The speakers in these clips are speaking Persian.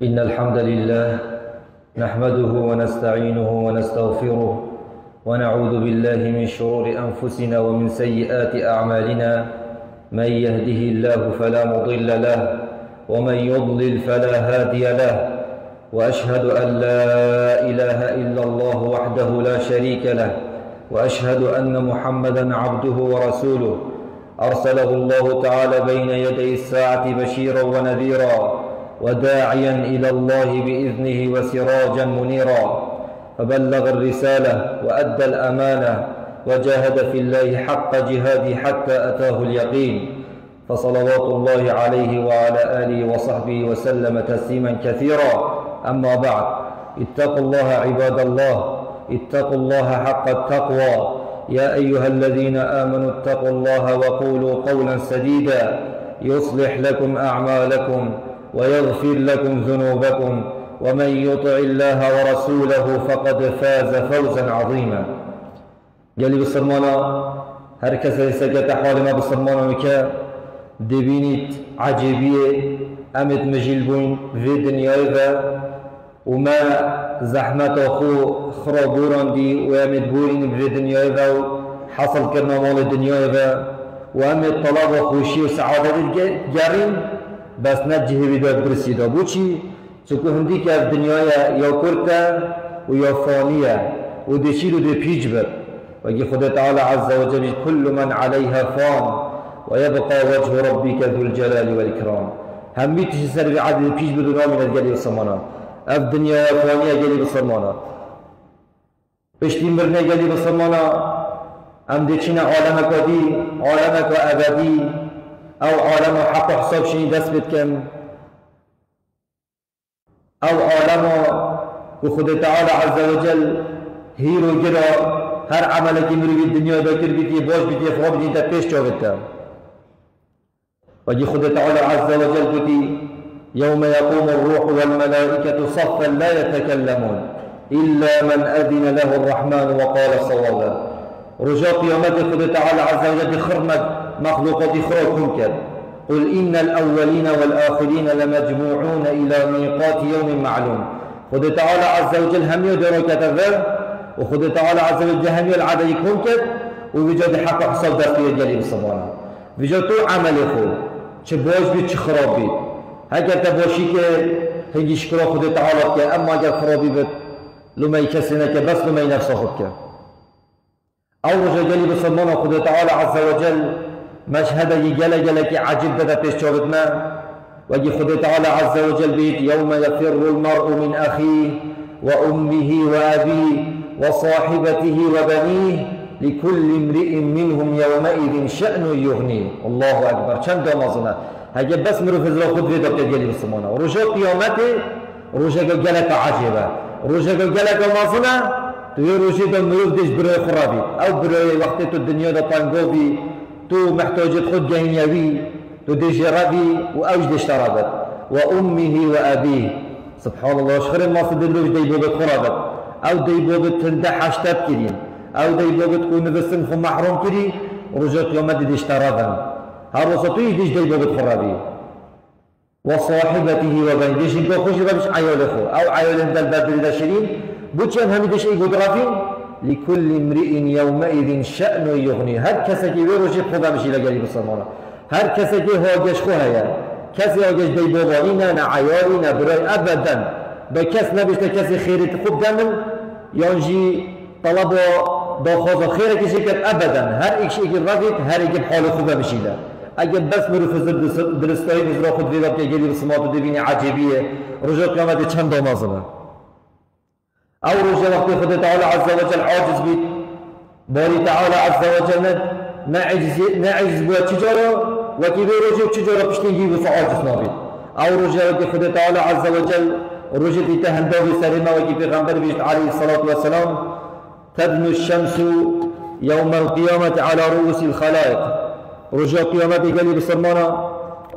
إن الحمد لله نحمده ونستعينه ونستغفره ونعوذ بالله من شرور أنفسنا ومن سيئات أعمالنا. من يهده الله فلا مضل له ومن يضلل فلا هادي له، وأشهد أن لا إله إلا الله وحده لا شريك له، وأشهد أن محمدًا عبده ورسوله أرسله الله تعالى بين يدي الساعة بشيرًا ونذيرًا وداعيًا إلى الله بإذنه وسراجًا منيرًا، فبلغ الرسالة وأدى الأمانة وجاهد في الله حق جهاده حتى أتاه اليقين، فصلوات الله عليه وعلى آله وصحبه وسلم تسليمًا كثيرًا. أما بعد، اتقوا الله عباد الله، اتقوا الله حق التقوى. يا أيها الذين آمنوا اتقوا الله وقولوا قولا سديدا يصلح لكم أعمالكم ويغفر لكم ذنوبكم، ومن يطع الله ورسوله فقد فاز فوزا عظيما. قال بسرمانا هر کسی سکت حال ما بسرمانا که دبینید عجیبیه امت مجیل بوین في دنیای و ما زحمت خو خرابوران دی و امت بورین في دنیای و حصل کرنا مال دنیای و امت طلب و خوشی و سعادت گرین بس نجه بیداد برسیده بوچی چکو هندی که از دنیای یا کرده و یا فانیه و دشیر و دی پیج بر وجه خدا تعالى عز وجل كل من عليها فان ويبقى وجه ربك ذو الجلال والإكرام. هم بيتش سر بعدد بيج بدون من الجلي والصمانة الدنيا فانية جلي بالصمانة بشتي مرنا جلي بالصمانة أم ديشنا عالمك ودي عالمك وأبدي أو عالم حق حساب شني دسبت كم أو عالم وخدا تعالى عز وجل هيرو جرا هر عمل که مروی دنیا دکر بیتی باش بیتی خواب بیتی تا پیش چاویتا وجه خدا تعالى عز وجل بودي يوم يقوم الروح والملائكة صفا لا يتكلمون إلا من أذن له الرحمن وقال صوابا. رجاء قيامت خدا تعالى عز وجل خرمت مخلوقات خراكم كد قل إن الأولين والآخرين لمجموعون إلى ميقات يوم معلوم. خدا تعالى عز وجل هم يدرى كتذر وخدا تعالى عز وجل جهنم العادة يكون كد وبجد حق حساب دستي الجليل الصبانة بجد تو عمل خود چه باش بید چه خراب بید. اگر تباشی که هنگی شکرا خدا تعالی که اما اگر خرابی بید لومی کسی نکه بس لومی نفسا خود که او رجا جليل الصبانة خدا تعالی عز وجل مشهده جل که عجب داده پیش چاوید ما وجه خدا تعالی عز وجل بید يوم يفر المرء من أخيه وأمه وأبيه وصاحبته وبنيه لكل امرئ منهم يومئذ شأن يغنيه. الله أكبر. چند دامازنه هجه بس مرو فزرا خود ویدا بتگلی بسمانه رجا قیامته رجا گلک عجبه رجا گلک مازنه تو یه رجا دا مرو دیش برای خرابی او برای وقتی تو دنیا دا تنگوبی تو محتاجت خود جهنیوی تو دیش ربی و اوج دیش ترابت و امه و ابيه. سبحان الله شخر الماصد دلوش دی بوبت خرابت او دی بوبت تنده حشتب کرین او دی بوبت کون نفسن خو محروم کری رجا قیامت دیش ترابن هر وسطوی دیش دی بوبت خرابی و صاحبته و بین دیش اینکا خوشی بابش عیال خو او عیال دل بدری داشرین بوچن همی دیش ای گدرافین لكل امرئ يومئذ شأن يغني. هر کسی که وی روشی خوبه بشی لگری بسرمانه هر کسی که هاگش خوهه کسی هاگش دی بابایی نه عیالی نه برای ابدا به کس نبشته کسی خیرت خوب دمن یانجی طلب با خواه خیره کسی کد ابدا هر ایک شیء رفید هر ایک حال خوبه بشیده. اگر بس مرو فزر درستایی بزرا خود ویداب که گلی بسمات و دبینی عجیبیه رجا قیامت چند دامازنه او رجا وقتی خود تعالی عز وجل عاجز بید باری تعالی عز وجل نعجز بود چجارا وکی بی رجا چجارا پشتنگی بس عاجز نابید او رجا وقتی خود تعالی عز وجل رجا دیتا هنداوی سرمه وکی پیغمبر بیشت علیه الصلاة والسلام تدنو الشمس يوم القيامة على رؤوس الخلائق. رجاء قيامتي قالي بسرمانا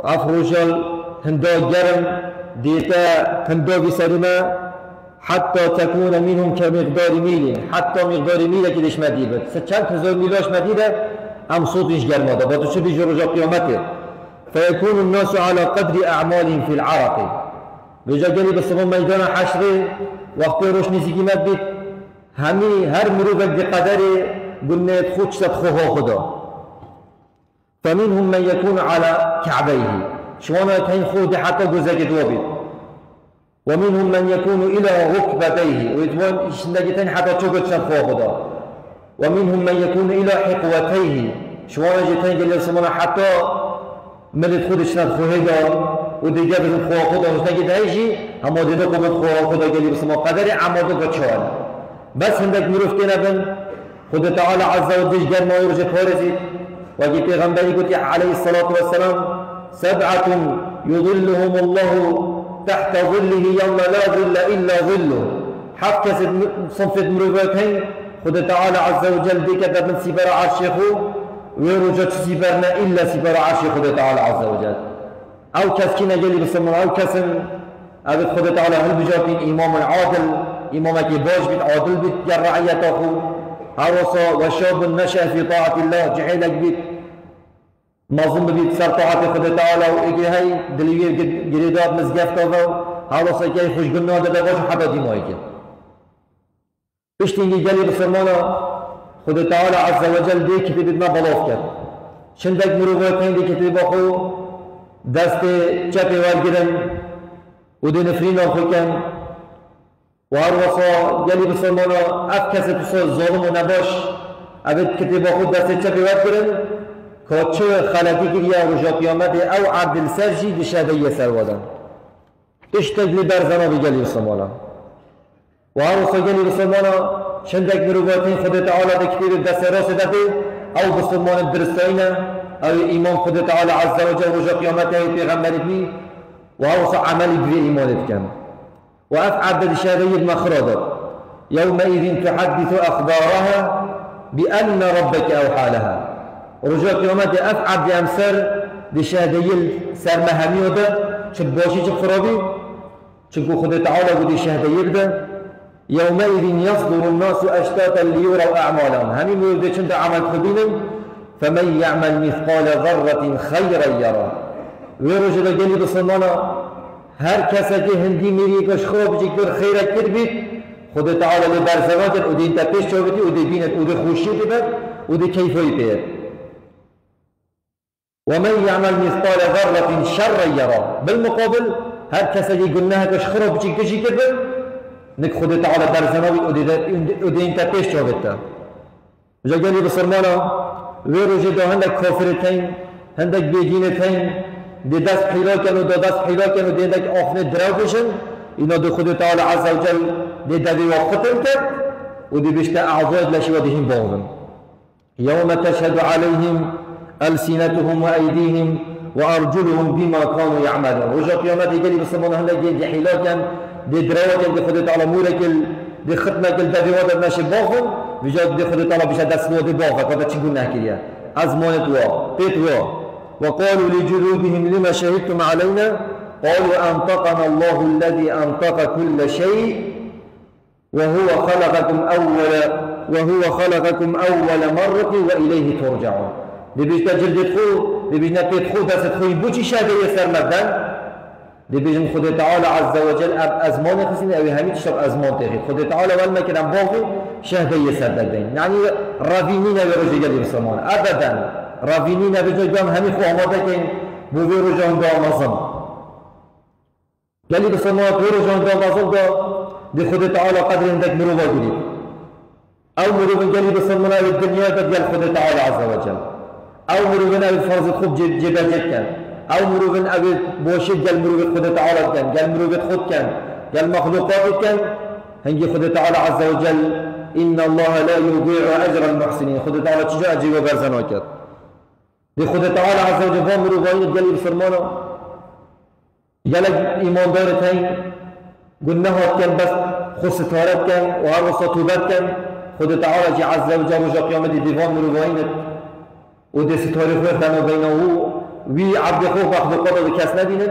عف رجال هندا جرم ديتا هندا بسرما حتى تكون منهم كمقدار ميل حتى مقدار ميل كدش مديبت ستشان هزار ميلاش مديبت ام صوتش جرمادا باتو شبه رجاء قيامته فيكون الناس على قدر أعمالهم في العرق بجا گلی بسم میدان حشر وقتی روش نزدیکیت بید همی هر مروفك بقدر قلنا خود شد خواه خدا فمنهم من يكون على كعبيه شوانا تهين خود حتى قزاك دوابيد ومنهم من يكون إلى ركبتيه ويتوان شندقتين حتى تشوكت شد خواه خدا ومنهم من يكون إلى حقوتيه شوانا جتين قال يسمونا حتى ملت خود شد خواه دا ودي جابت خواه خدا وشنقت هايشي هما دي قبت خواه خدا قال يسمونا قدر عمادو قد بس هندك مروفتين ابن خود تعالى عز وجل قال ما يرجى فارزي وقال پیغمبری قلت عليه الصلاة والسلام سبعة يظلهم الله تحت ظله يوم لا ظل إلا ظله حق صنفة مروفتين خود تعالى عز وجل بك من سبر عرشه ويرجى سبرنا إلا سبر عرشه خود تعالى عز وجل أو كسكين قال بسمنا أو كسن أبد خود تعالى هل بجابين إمام عادل إمامك باش بيت عادل بيت يا رعية أخو عروسا وشاب نشأ في طاعة الله جعلك بيت مظلوم بيت سر طاعة خود تعالى وإجي هاي دليل جريدات مزقفت أو عروسا كي خوش قلنا هذا باش حتى دي مايك بشتينجي جالي بسرمانا خود تعالى عز وجل دي كتب ما بلاف كت شندك مروفاتين دي كتب أخو دست چپی ورگیرن و دی نفرین آخو کن و هر وصا گلی بسرمانا اف کسی تو ظالم و نباش ابد کتب آخو دست چپی ورگیرن که چه خلقی گریا رجا قیامت او عبدل سرجی دی شهده سروادن اشتگلی برزنا بی گلی بسرمانا و هر وصا گلی بسرمانا شندک مروباتین خود تعالی دی کتب دست راست دفی او بسرمان درستاینه او ایمان خود تعالی عز و جل رجا قیامته پیغمبرت بی و اوصى عملي بذي إيمانك كان وأفعد الشهادة المخرجة يومئذ تحدث أخبارها بأن ربك أوحى لها رجاء قيامته أفعد بأمسر الشهادة سر مهمي وده شباشي خرابي شكو خد تعالى ودي الشهادة يبدأ يومئذ يصدر الناس أشتاتا ليروا أعمالهم همي مولدة شنت عمل خبينهم فمن يعمل مثقال ذرة خيرا يرى ويرجل جاني بصنانا هر کسی که هندی میری کش خواب جگر خیرت کرد بید خود تعالی لبرزوان کن و دی انتا پیش چاویدی و دی بیند و دی خوشی بید و دی کیفوی بید ومن يعمل مثقال ذرة شرا يرى بالمقابل هر کسی که گناه کش خواب جگر جگر بید نک خود تعالی برزوان و دی انتا پیش چاویدتا جا جانی بصنانا ویرجل دا هندک کافرتین هندک بیدینتین دي دست حيلا كانوا دو دست حيلا كانوا دي دك آخر دراوشن إنا دو خود تعالى عز وجل دي دبي وقتل كد ودي بيشتا أعضاد لشي وديهم باغن يوم تشهد عليهم ألسنتهم وأيديهم وأرجلهم بما كانوا يعملون رجع قيامات يقولي بسمونا هلا دي حيلا كان دي دراوة كان دي خود تعالى مورك دي ختمة كل دبي ودر ناشي باغن بجاد دي خود تعالى بيشتا دست ودي باغن كذا تشكون نحكي أزمانت وا بيت وا وقالوا لجلودهم لما شهدتم علينا قالوا أنطقنا الله الذي أنطق كل شيء وهو خلقكم أول مرة وإليه ترجعون دي بيش تجل تدخل دي بيش نتدخل دست تدخل بوشي شهده يسر مدن دي بيش خود تعالى عز وجل أزمان خسين أو همي تشرب أزمان تخيل خود تعالى والما كده باقي شهده يسر مدن يعني رافينين برجل بسمان أبدا رافينين بجد بهم همي خو آماده كين بوفيرو جان دا مازم قالي بسماء بوفيرو جان دا مازم دا دي خود تعالى قدر عندك مروبا قريب أو مروبا قالي بسماء الدنيا بديال خود تعالى عز وجل أو مروبا أبي فرض خوب جبا جد كان أو مروبا أبي بوشد قال مروبا خود تعالى كان قال مروبا خود كان قال مخلوقات كان هنجي خود تعالى عز وجل إن الله لا يضيع أجر المحسنين خود تعالى تجا أجيب برزناكت دي خود تعالى عز وجل فامر وغاية قال بسرمانا قالك إيمان دارت هين قلناها كان بس خص تارت كان وهذا سطوبات كان خود تعالى عز وجل رجا قيامة دي فامر وغاية ودي ستاري خوفتنا بينه وي عبد خوف أخذ قضى بكاس نبينا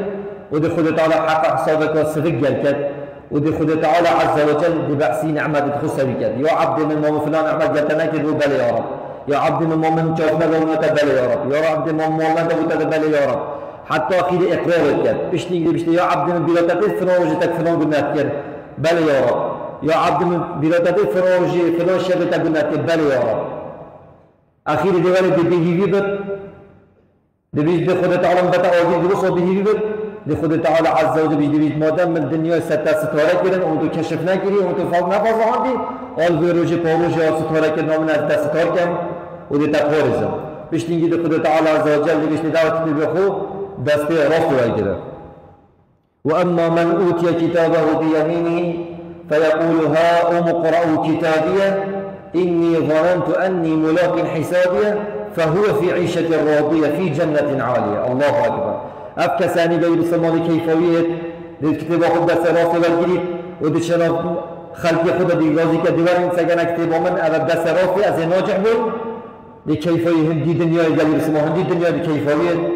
ودي خود تعالى حق حسابك والصدق قال ودي خود تعالى عز وجل ببعثي نعمة تخص بك يا عبد من ما فلان أحمد قالت ناكد وبالي يا رب يا عبد من مؤمن شافنا لو نتبلى يا رب يا عبد من مؤمن تبلى يا رب حتی آخر اقرار کرد پشتی بشته یا عبد من بلاتت فلان روز تک فلان گناه کرد بله یا رب یا عبد من بلاتت فلان روز فلان شب تک گناه کرد بله یا رب آخر دیوانی بهیوی بد دبیج به خود تعالی بتا آگی درست و بهیوی بد دی خود تعالی عز و جل دبیج مادم من دنیا ستاره کردن اون تو کشف نکردی اون تو فاق نفازهاندی آل به روز پاروز یا ستاره کرد نامن از دست ستاره کم و دی تقوارزم بشتینگی دی خود تعالی عز و جل دبیج دعوت بخو دست راست وایگیره و اما من اوتی کتابه بیمینه فیقول ها اقرأوا کتابیه إني ظننت أني ملاق حسابي فهو في عيشة راضية في جنة عالية الله أكبر أفكساني بي بسماني كيفوية الكتاب خد سراس والجريد ودشنا خلقي خد دي غازي كدوار سجن كتاب من أبدا سراسي أز ناجح بول دي كيفوية هندي دنيا جالي بسمه هندي دنيا دي كيفوية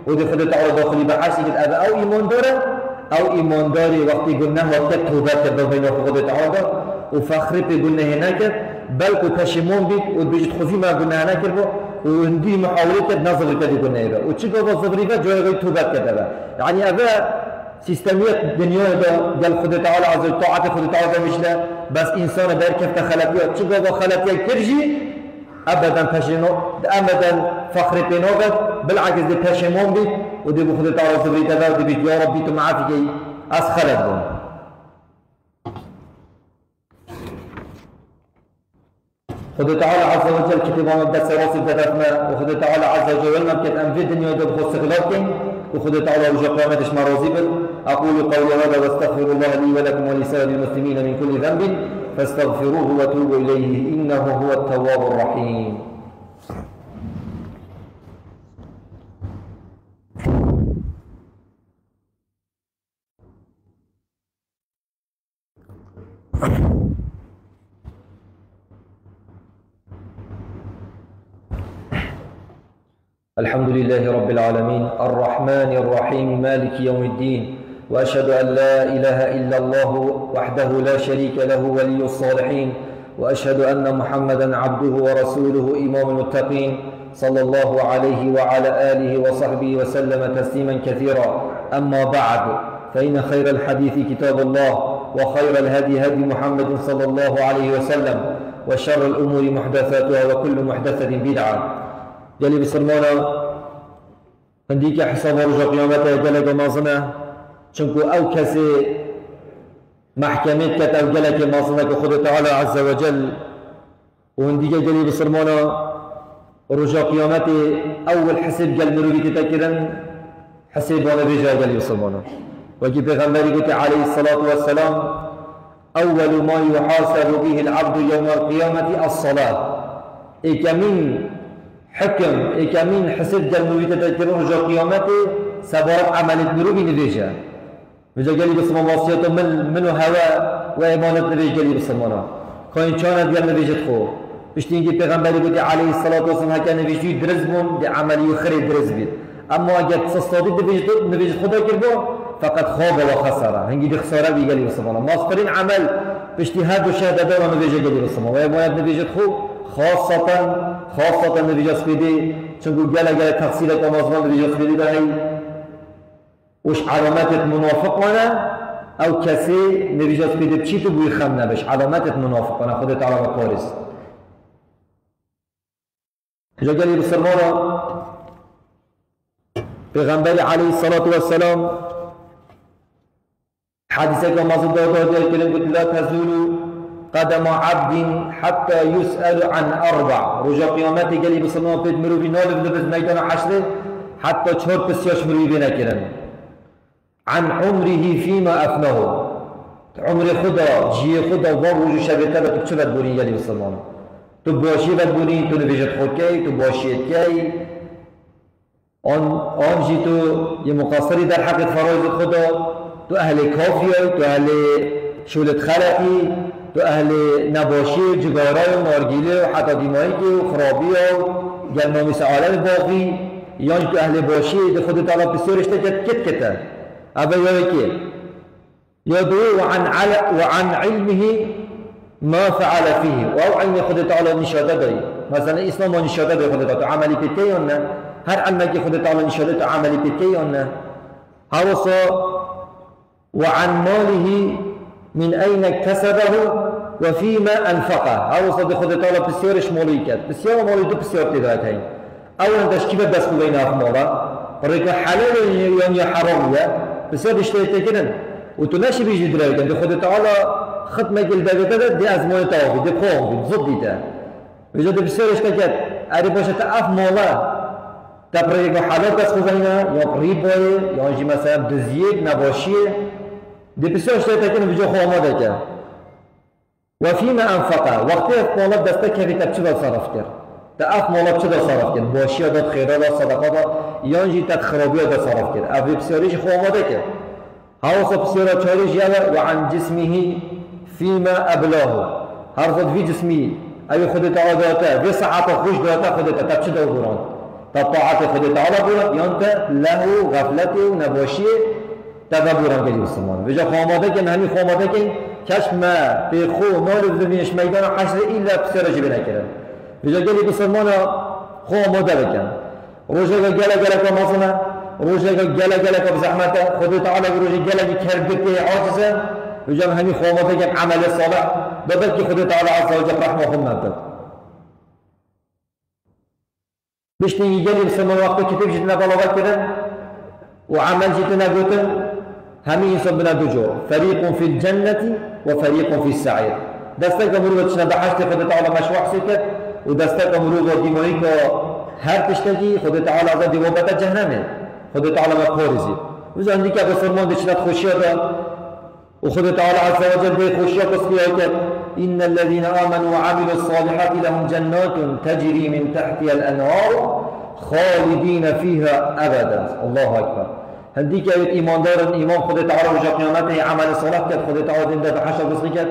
ودي خد تعالى داخلي بحاسي قد أبا أو إيمان داره أو إيمان داري وقتي قلنا وقت توبات بين خد تعالى وفخر بقولنا هناك بلکو پشیمون بید و بیشتر خوفی ما گناه نکرد و هندی محاولت کرد نظر کردی گناه را و چی گفت زبری و جای غیر توبت کرده یعنی اوه سیستمیت دنیا دا دل خود تعالی عز و طاعت خود تعالی میشله بس انسان در کفت خلقیات چی گفت خلقیات کرجی ابدا پشیمون ابدا فخر پیناغت بالعکس دی پشیمون بید و دی خود تعالی زبری کرده و دی بید یا ربی تو معافی کی از خلق بون خد تعالى عز وجل كتبنا بدس راسي بدفنا وخد تعالى عز وجل ما كت أنفي الدنيا ده بخص خلافك وخد تعالى وجه قيامتش ما راضي أقول قولي هذا واستغفر الله لي ولكم ولسائر المسلمين من كل ذنب فاستغفروه وتوبوا إليه إنه هو التواب الرحيم الحمد لله رب العالمين الرحمن الرحيم مالك يوم الدين وأشهد أن لا إله إلا الله وحده لا شريك له ولي الصالحين وأشهد أن محمدا عبده ورسوله إمام المتقين صلى الله عليه وعلى آله وصحبه وسلم تسليما كثيرا أما بعد فإن خير الحديث كتاب الله وخير الهدي هدي محمد صلى الله عليه وسلم وشر الأمور محدثاتها وكل محدثة بدعة جلی بسرمانا هندی که حساب رجا قیامته جلد مازنه چونکو او کسی محکمیت کت او جلد مازنه که خود تعالی عز و جل و هندی که جلی بسرمانا رجا قیامته اول حسب جل مروی تتکرن حسب وانا رجا جلی بسرمانا وجي پیغمبری قلت عليه الصلاة والسلام أول ما يحاسب به العبد يوم القيامة الصلاة إكمن حكم إكمن حسب جلموية تذكرون رجاء قيامته سبب عملت مروبي نبيجا رجاء قالي بسمان واصياته منو هواء وإيمانت نبيج قالي بسمانا كاين كانت قال نبيجت خو بشتينجي پیغمبری قلت عليه الصلاة والسلام هكا نبيجي درز بون دي عملي وخري درز بيت أما أجد تصطادي نبيجت خدا كربو فقد خاب وخسر هنجي دي خسارة بيقالي بسمانا ماسترين عمل باجتهاد وشهادة دورا نبيجا قالي بسمانا وإيمانت نبيجت خو خاصة نبيجا سبيدي چونكو جالا تفصيلك ومضمون نبيجا سبيدي بهي وش علامات منافق وانا او كسي نبيجا سبيدي بچيتو بوي خمنا بش علامات منافق وانا خودت على مقارس جا قالي بسرمانا پیغمبر عليه الصلاة والسلام حادثة ومازد دادا كلم قلت لا تزولوا قدم عبد حتى يسأل عن أربع رجاء قيامتي قال لي بسلام بيت مروي نالف لبس ميدان حشره حتى چهار بسياش مروي بنا كرن عن عمره فيما أفناه عمر خدا جي خدا وروج شبكة بتشبت بوني قال لي بسلام تباشي بوني تو نبيجت خوكي تباشيت كي آن جي تو يمقصري در حق فرائض خدا تو أهل كافية تو أهل شولة خلقي تو أهل نباشي جگاره و نارگیله و حتی دیمایی و خرابی و گلمامیس عالم باقی یعنی تو أهل باشي ده خود تعالی بسیارش تجد کته أبا يوكي يدعو وعن علمه ما فعل فيه و او علم خود تعالی نشاده داری مثلا اسلام ما نشاده داری خود تعالی عملی پیتی هر علمك خود تعالى نشالته عملي بكي أنه هاوصى وعن ماله من أين اكتسبه وفيما أنفقه هاوصى بخود تعالى بسيارش ماليكات بسيار مالي دو بسيار تدايت هاي أولا تشكيبة بس بغينا في مالا بريك حلال يعني حرامية بسيار اشتريته كده وتناشي بيجي درايك بخود تعالى ختمة الدابة دي أزمان توافي دي قوم دي ضد ده بيجي دي بسيارش تكات أريباشة تأف مالا تبريك حلال بس بغينا يا قريباي يعني مثلا دزيك نباشيه دي بسيار اشتريته كده بيجي خوامه ده وفيما أنفقه وقتی مالات دسته کردی تب چه صرف کرد؟ تأف مالات چه صرف کرد؟ باشی داد خیره داد صدقه داد یانجی تد خرابی داد صرف کرد. اوی بسیاریش خواه آماده کرد. هاوسا بسیارا چاریش یاله وعن جسمه فيما أبلاه. هر ضد في جسمي أي خدت عاداته في ساعات خوش داته خدت تب چه داد بران؟ تب طاعت خدت عاده بران یانت له غفلته و نباشیه تب بران کردی بسمان. وجا خواه آماده کن همی خواه آماده کن كاش ما بخو مال الدنياش ميدان حشر إلا بسيرة جبنا كده بجا قالي بسلمانا خو مدى بكن روجا قالا كمازنا روجا قالا بزحمته خذوا تعالى روجا قالا كربته عاجزة بجا همي خو مدى كان عمل الصالح ببلك خذوا تعالى عز وجل رحمه خمنا بشتني قالي بسلمانا وقت كتب جتنا بلاغات كده وعمل جتنا قوتن همي يصبنا دجو فريق في الجنة وفريق في السعير دستك مروغة تشنا بحشت خد تعالى مشروع سكت ودستك مروغة ديمويك هر تشتكي خد تعالى عزا ديوابة جهنم خد تعالى مقارزي وإذا عندك أبو سلمان تشنا تخشية وخد تعالى عز وجل بخشية قصفية إن الذين آمنوا وعملوا الصالحات لهم جنات تجري من تحتها الأنهار خالدين فيها أبدا الله أكبر هنديك آيات إيمان دارن إيمان خد تعالى وجا قيامته عمل صلاة كد خد تعالى دين ده بحشر بصري كد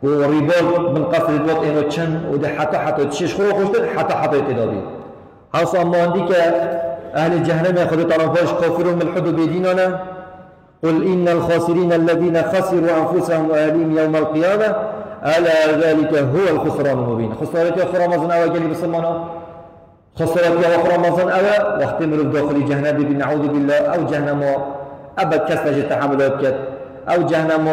ورباط من قصر الوقت إنه تشن وده حتى تشيش خلو خوشتر حتى يتدابي حاصل أما هنديك أهل الجهنم خد تعالى فاش كافرون من الحدو بيديننا قل إن الخاسرين الذين خسروا أنفسهم وأهليهم يوم القيامة ألا ذلك هو الخسران المبين خسارة أخرى مزنا وقالي بسلمانا خسارة أخرى مزن أوى واختمروا بداخل جهنم بنعوذ بالله أو جهنم أبد كسلج تحملات كت أو جهنم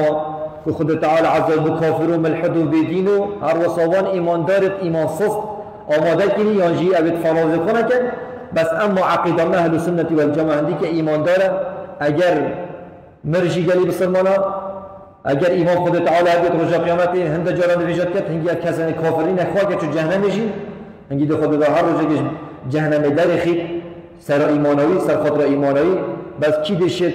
وخد تعالى عز وجل كافرون من الحدو بدينه هر وصوان إيمان دارت إيمان صص أو ما ذكري ينجي أبد فراز كنك بس أما عقيدة أهل السنة والجماعة عندك إيمان دارت أجر مرجي قالي بسلمانا أجر إيمان خد تعالى أبد رجع قيامته هند جاران رجعت كت هنجي كسان كافرين أخواك شو جهنم يجي هنگی دو خود هر روز جهنم درخی سر ایمانوی سر خاطر ایمانوی بس کی دشت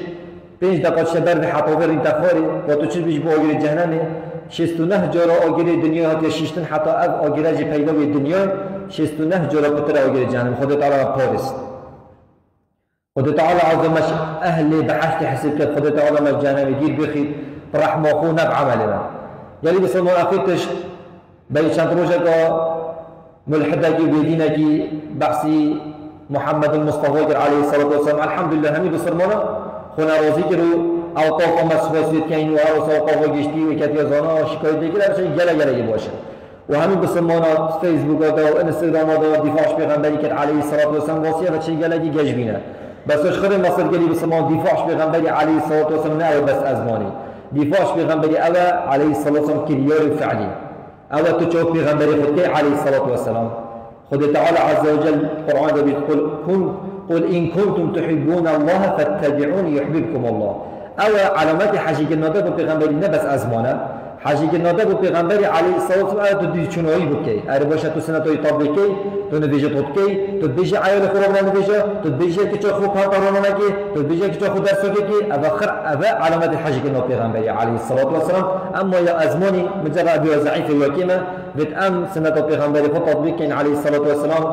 5 دقیقه شبر به حطاور این تخاری و تو چیز بیش با آگر جهنمه 69 جارا آگر دنیا هات یا 6 حتی اف آگرج پیدا به دنیا 69 جارا قطر آگر جهنم خود تعالی پارس خود تعالی عظمش اهل بحث حسب کرد خود تعالی مش جهنم گیر بخید رحمه خو نب عملنا یعنی بس ما اخیرش به چند روزه ملحدك بيدينك بحثي محمد المصطفى عليه الصلاة والسلام الحمد لله همي بصرمنا خنا راضي كرو أوقاف مسوسيت كاين وهاوس أوقاف وجشتي وكاتيا زانا وشكاية كده بس جلا يباشا وهمي بصرمنا فيسبوك أو إنستغرام أو دفاعش بيغنبري عليه الصلاة والسلام وصية بس جلا جاجبينا بس وش خير مصر قالي بصرمنا دفاعش بيغنبري عليه الصلاة والسلام نعم بس أزماني دفاعش بيغنبري ألا عليه الصلاة والسلام كريار فعلي أولا تشوف بيغنبري خدك عليه الصلاة والسلام خد تعالى عز وجل القرآن بيقول قل إن كنتم تحبون الله فاتبعوني يحببكم الله أولا علامات حاجة النبي بيغنبري نبس أزمانه حاجة النبي بيغنبري عليه الصلاة والسلام تدي شنوي بكي أربعة سنة يطبقي تنبيجي تطبقي تنبيجي عيال خرابنا نبيجي تنبيجي كتشوفوا كاترونا نكي تنبيجي كتشوفوا درسوكي أبا علامات حاجة النبي بيغنبري عليه الصلاة والسلام أما يا أزماني مجرد أبي وزعيف الوكيمة بتأم سنة بيغنبري فتطبيقين عليه الصلاة والسلام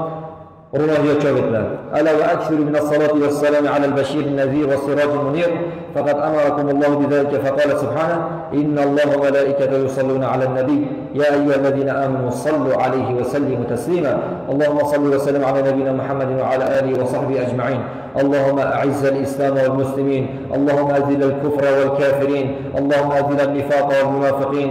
رواه يوتشوبتنا ألا وأكثر من الصلاة والسلام على البشير النذير والسراج المنير فقد أمركم الله بذلك فقال سبحانه إن الله وملائكته يصلون على النبي يا أيها الذين آمنوا صلوا عليه وسلموا تسليما اللهم صل وسلم على نبينا محمد وعلى آله وصحبه أجمعين اللهم أعز الإسلام والمسلمين اللهم أذل الكفر والكافرين اللهم أذل النفاق والمنافقين